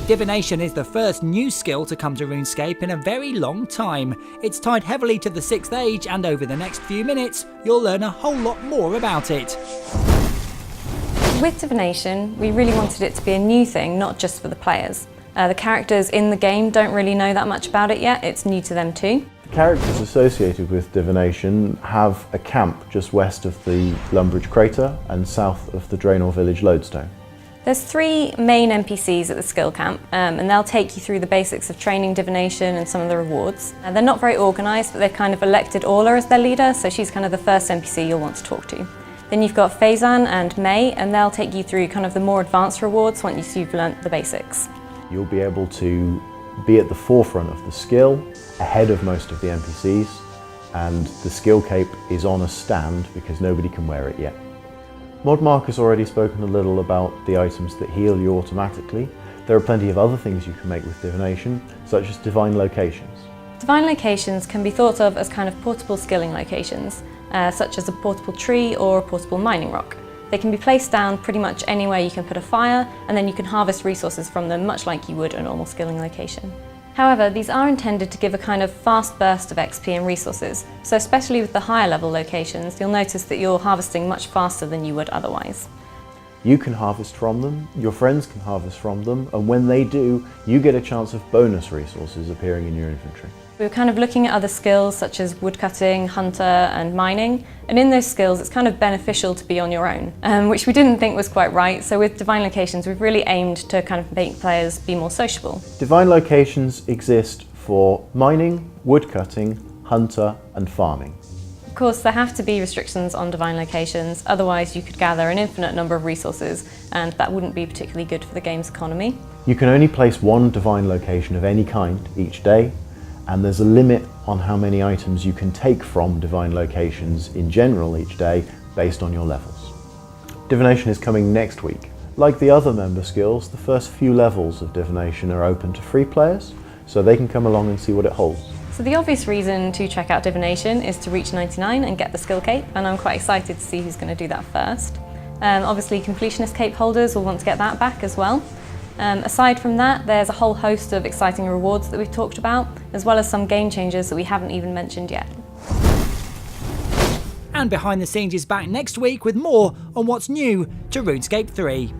Divination is the first new skill to come to RuneScape in a very long time. It's tied heavily to the 6th Age, and over the next few minutes you'll learn a whole lot more about it. With Divination, we really wanted it to be a new thing, not just for the players. The characters in the game don't really know that much about it yet, it's new to them too. The characters associated with Divination have a camp just west of the Lumbridge Crater and south of the Draenor village Lodestone. There's 3 main NPCs at the skill camp, and they'll take you through the basics of training Divination and some of the rewards. They're not very organised, but they've kind of elected Orla as their leader, so she's kind of the first NPC you'll want to talk to. Then you've got Faizan and May, and they'll take you through kind of the more advanced rewards once you've learnt the basics. You'll be able to be at the forefront of the skill, ahead of most of the NPCs, and the skill cape is on a stand because nobody can wear it yet. Modmark has already spoken a little about the items that heal you automatically. There are plenty of other things you can make with Divination, such as Divine Locations. Divine Locations can be thought of as kind of portable skilling locations, such as a portable tree or a portable mining rock. They can be placed down pretty much anywhere you can put a fire, and then you can harvest resources from them much like you would a normal skilling location. However, these are intended to give a kind of fast burst of XP and resources, so especially with the higher level locations, you'll notice that you're harvesting much faster than you would otherwise. You can harvest from them, your friends can harvest from them, and when they do, you get a chance of bonus resources appearing in your inventory. We were kind of looking at other skills such as woodcutting, hunter and mining, and in those skills it's kind of beneficial to be on your own, which we didn't think was quite right, so with Divine Locations we've really aimed to kind of make players be more sociable. Divine Locations exist for mining, woodcutting, hunter and farming. Of course there have to be restrictions on Divine Locations, otherwise you could gather an infinite number of resources and that wouldn't be particularly good for the game's economy. You can only place one Divine Location of any kind each day, and there's a limit on how many items you can take from Divine Locations in general each day based on your levels. Divination is coming next week. Like the other member skills, the first few levels of Divination are open to free players, so they can come along and see what it holds. So the obvious reason to check out Divination is to reach 99 and get the skill cape, and I'm quite excited to see who's going to do that first. Obviously completionist cape holders will want to get that back as well. Aside from that, there's a whole host of exciting rewards that we've talked about, as well as some game changers that we haven't even mentioned yet. And Behind the Scenes is back next week with more on what's new to RuneScape 3.